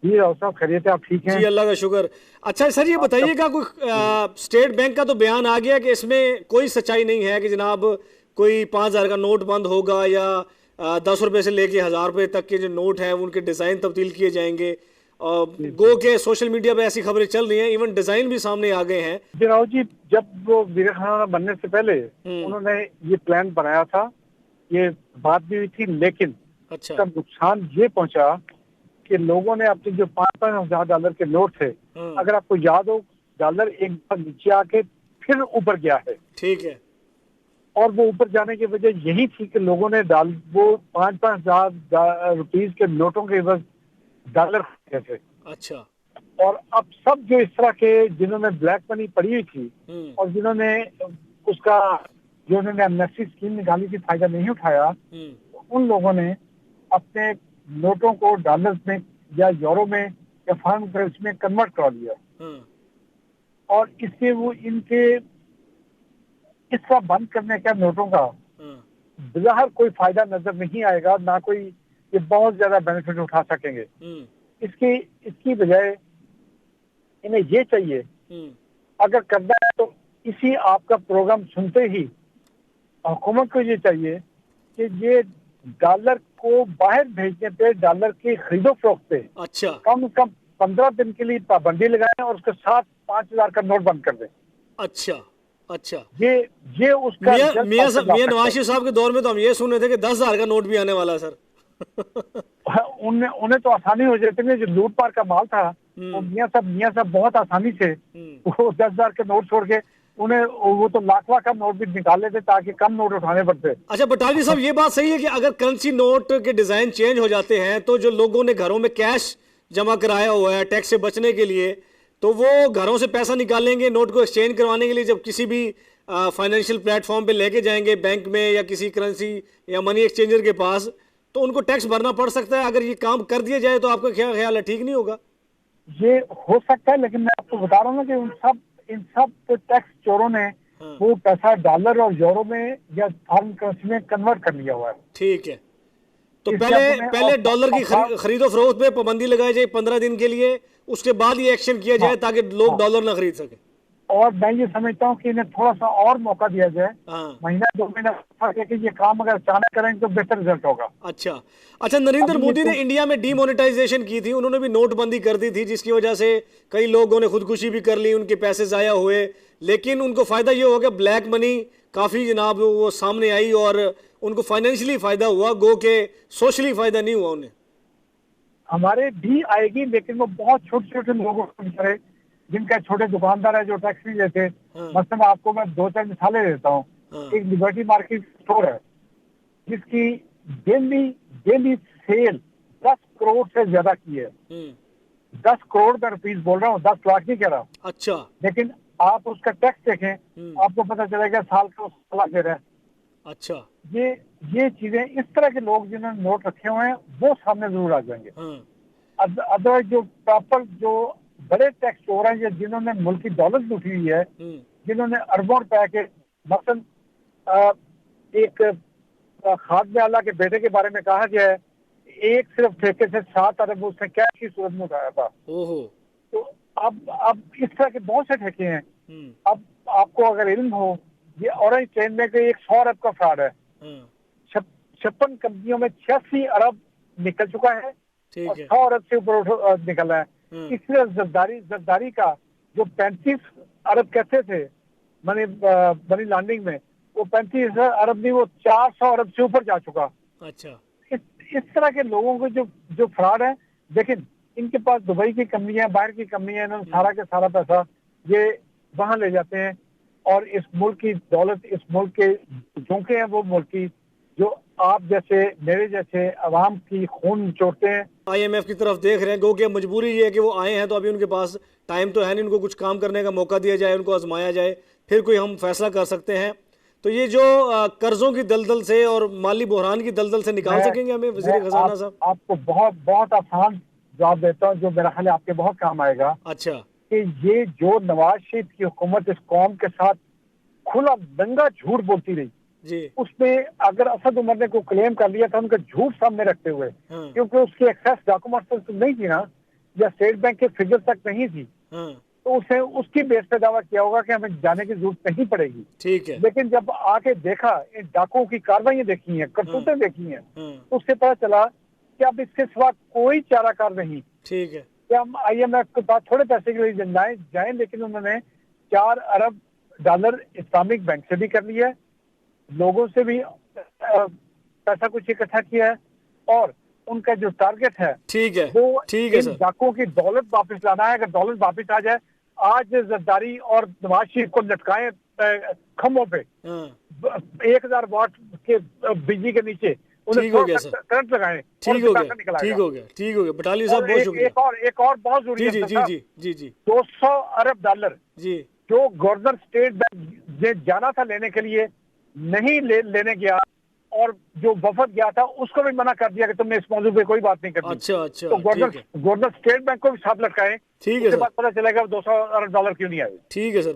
जी राव साहब, खैरियत है? आप ठीक हैं? जी अल्लाह का शुक्र। अच्छा सर, ये बताइएगा, कोई स्टेट बैंक का तो बयान आ गया कि इसमें कोई सच्चाई नहीं है कि जनाब कोई 5,000 का नोट बंद होगा या 10 रुपए से लेके 1,000 रुपए तक के जो नोट हैं उनके डिज़ाइन तब्दील किए जाएंगे। जी गो जी के सोशल मीडिया पे ऐसी खबरें चल रही हैं, इवन डिज़ाइन भी सामने आ गए हैं। जी राव जी, जब वो वीर खाना बनने से पहले हम्म। उन्होंने ये प्लान बनाया था, ये बात भी हुई थी, लेकिन अच्छा। इसका नुकसान ये पहुंचा कि लोगों ने अपने जो 5,000 के नोट थे, हम्म। अगर आपको याद हो, डॉलर एक बार नीचे आके फिर ऊपर गया है। ठीक है। और वो ऊपर जाने की वजह यही थी कि लोगों ने वो 5,000 रुपीज के नोटों के एवज डॉलर खरीदे थे। अच्छा। और अब सब जो इस तरह के जिन्होंने ब्लैक मनी पड़ी हुई थी हम्म। और जिन्होंने उसका जो उन्होंने एमनेस्टी स्कीम निकाली थी, फायदा नहीं उठाया, हम्म। उन लोगों ने अपने नोटों को डॉलर्स में या यूरो में या फॉरेन करेंसी में कन्वर्ट करा लिया। हम्म। और इससे वो इनके हिस्सा बंद करने का नोटों का हम्म। बाहर कोई फायदा नजर नहीं आएगा, ना कोई ये बहुत ज्यादा बेनिफिट उठा सकेंगे। हम्म। इसकी इसकी बजाय इन्हें ये चाहिए, हम्म। अगर करना है तो इसी आपका प्रोग्राम सुनते ही हुकूमत को ये चाहिए कि ये डॉलर को बाहर भेजने पे, डॉलर की खरीदो फरोख्त पे अच्छा। कम से कम 15 दिन के लिए पाबंदी लगाएं और उसके साथ 5,000 का नोट बंद कर दें। अच्छा। अच्छा। ये ये उसका मियाँ रिजल्ट मियाँ पॉसिबल आ मियाँ सकता नवाज शरीफ साहब के दौर में तो हम ये सुन रहे थे कि 10,000 का नोट भी आने वाला है सर। है। उन्हें उन्हें तो आसानी हो जाती है, जो लूट पाट का माल था वो हम्म। मियाँ साहब बहुत आसानी से हम्म। वो 10,000 के नोट छोड़ के उन्हें वो तो लाख का नोट भी निकाल लेते ताकि कम नोट उठाने पड़ते। अच्छा बटालवी साहब, ये बात सही है कि अगर करेंसी नोट के डिजाइन चेंज हो जाते हैं तो जो लोगों ने घरों में कैश जमा कराया हुआ है टैक्स से बचने के लिए, तो वो घरों से पैसा निकालेंगे नोट को एक्सचेंज करवाने के लिए, जब किसी भी फाइनेंशियल प्लेटफॉर्म पे लेके जाएंगे बैंक में या किसी करेंसी या मनी एक्सचेंजर के पास, तो उनको टैक्स भरना पड़ सकता है। अगर ये काम कर दिया जाए तो आपका क्या ख्याल है, ठीक नहीं होगा? ये हो सकता है, लेकिन मैं आपको बता रहा हूँ ना कि इन सब टैक्स चोरों ने हाँ। वो पैसा डॉलर और यूरो में या फॉरेन करेंसी में कन्वर्ट कर लिया हुआ है। ठीक है। तो इसलिए पहले अब उन्हें पहले डॉलर की अफवाह। खरीदो फरोख्त पे पाबंदी लगाई जाए 15 दिन के लिए, उसके बाद ये एक्शन किया हाँ जाए ताकि लोग हाँ, डॉलर ना खरीद सके। और मैं ये समझता हूँ कि इन्हें थोड़ा सा और मौका दिया जाए, हाँ। महीना 2 महीना, कि ये काम अगर अचानक करेंगे तो बेहतर रिजल्ट होगा। अच्छा। अच्छा, नरेंद्र अभी ये मोदी ने तो इंडिया में डीमोनेटाइजेशन की थी, उन्होंने भी नोटबंदी कर दी थी जिसकी वजह से कई लोगों ने खुदकुशी भी कर ली, उनके पैसे जाया हुए। लेकिन उनको फायदा ये हो गया, ब्लैक मनी काफी जनाब वो सामने आई और उनको फाइनेंशियली फायदा हुआ, गो के सोशली फायदा नहीं हुआ उन्हें। हमारे भी आएगी, लेकिन वो बहुत छोटे छोटे लोगों को बेचारे, जिनका छोटे दुकानदार है जो टैक्स नहीं देते। हाँ। मतलब आपको मैं 2-4 मिसालें देता हूँ। हाँ। एक लिबर्टी मार्केट स्टोर है जिसकी डेली डेली सेल 10 करोड़ से ज्यादा की है। हम्म। 10 करोड़ का रुपीज बोल रहा हूँ, 10 लाख नहीं कह रहा हूँ। अच्छा। लेकिन आप उसका टैक्स देखें, हम्म। आपको पता चलेगा साल का 1 लाख दे रहे हैं। अच्छा। ये ये चीजें, इस तरह के लोग जिन्होंने नोट रखे हुए हैं वो सामने जरूर आ जाएंगे। हाँ। अदरवाइज जो प्रॉपर जो बड़े टैक्स चोर हैं, या जिन्होंने मुल्क की दौलत लूटी हुई है, हम्म। जिन्होंने अरबों रुपए के, मसलन अ, एक खाद्य आला के बेटे के बारे में कहा गया है, एक सिर्फ ठेके से 7 अरब उसने कैश की सूरत में उठाया था। ओहो। तो अब इस तरह के बहुत से ठेके हैं। हम्म। अब आपको अगर इल्म हो, ये ऑरेंज चेन में कोई 100 अरब का फ्रॉड है। हाँ। 56 कंपनियों में 86 अरब निकल चुका है और ठीक है। 100 अरब से ऊपर निकला है। हाँ। इसलिए जरदारी का जो 35 अरब कहते थे मनी मनी लॉन्ड्रिंग में, वो 35 अरब नहीं, वो 400 अरब से ऊपर जा चुका। अच्छा। इस इस तरह के लोगों को जो जो फ्रॉड है, लेकिन इनके पास दुबई की कंपनियां, बाहर की कंपनियां, इन्होंने सारा के सारा पैसा ये वहां ले जाते हैं। और इस मुल्क की दौलत, इस मुल्क के झोंके हैं वो मुल्क की, जो आप जैसे मेरे जैसे अवाम की खून निचोड़ते हैं। आईएमएफ की तरफ देख रहे हैं, गो कि मजबूरी ये है कि वो आए हैं तो अभी उनके पास टाइम तो है नहीं, उनको कुछ काम करने का मौका दिया जाए, उनको आजमाया जाए, फिर कोई हम फैसला कर सकते हैं। तो ये जो कर्जों की दलदल से और माली बहरान की दलदल से निकाल मैं सकेंगे हमें मैं वजीर खजाना साहब? आपको बहुत बहुत आसान जवाब देता हूँ, जो मेरा ख्याल है आपके बहुत काम आएगा। अच्छा। कि ये जो नवाज शरीफ की हुकूमत इस कौम के साथ खुला दंगा झूठ बोलती रही, जी। उसमें अगर असद उमर ने को क्लेम कर लिया था उनका झूठ सामने रखते हुए, हाँ। क्योंकि उसकी एक्सेस डॉक्यूमेंट्स तो नहीं थी ना। या स्टेट बैंक के फिगर तक नहीं थी, हाँ, तो उसे उसकी बेस पे दावा किया होगा कि हमें जाने की जरूरत नहीं पड़ेगी। ठीक है। लेकिन जब आके देखा, इन डाकुओं की कार्रवाइयां देखी हैं, करतूतें देखी हैं, हाँ, तो उससे पता चला कि अब इसके सिवा कोई चाराकार नहीं ठीक है। कि हम IMF के पास थोड़े पैसे के लिए जाएं, लेकिन उन्होंने 4 अरब डॉलर इस्लामिक बैंक से भी कर लिया है, लोगों से भी पैसा कुछ इकट्ठा किया है, और उनका जो टारगेट है ठीक है, वो ठीक है इन सर। डाकुओं की दौलत वापस लाना है। अगर दौलत वापस आ जाए, आज जरदारी और नवाज शरीफ को लटकाएं खम्भों पे, हाँ, 1000 वाट के बिजली के नीचे उन्हें ठीक हो गया सर, करंट लगाएं, और ठीक उससे हो पैसा गया, निकल ठीक आएगा। हो गया, ठीक हो गया। बटालिया साहब और बहुत शुक्रिया। एक और बहुत जरूरी जी है जी सर जी साहब, जी जी जी 200 अरब डॉलर जी। जो गवर्नर स्टेट बैंक ने जाना था लेने के लिए, नहीं लेने गया, और जो वफद गया था उसको भी मना कर दिया कि तुमने इस मौजूद पे कोई बात नहीं करनी। अच्छा अच्छा, तो ठीक है, गवर्नर स्टेट बैंक को भी साथ लटकाएं, ठीक है उसके सर, बाद पता चलेगा 200 अरब डॉलर क्यों नहीं आए। ठीक है सर।